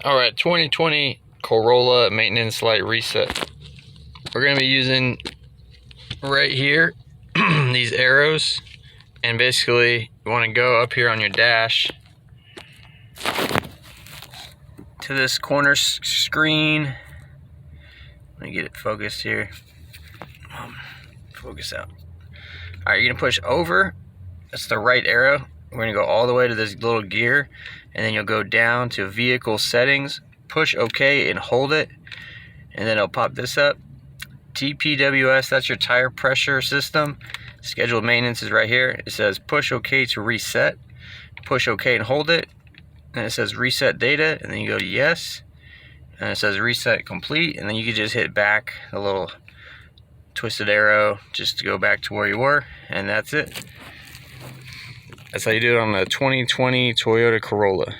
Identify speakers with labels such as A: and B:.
A: Alright, 2020 Corolla maintenance light reset. We're going to be using right here these arrows, and basically you want to go up here on your dash to this corner screen. Let me get it focused here. Focus out. Alright, you're going to push over. That's the right arrow. We're going to go all the way to this little gear, and then you'll go down to vehicle settings, push OK and hold it, and then it'll pop this up. TPWS, that's your tire pressure system. Scheduled maintenance is right here. It says push OK to reset. Push OK and hold it. And it says reset data, and then you go to yes. And it says reset complete, and then you can just hit back, the little twisted arrow, just to go back to where you were, and that's it. That's how you do it on the 2020 Toyota Corolla.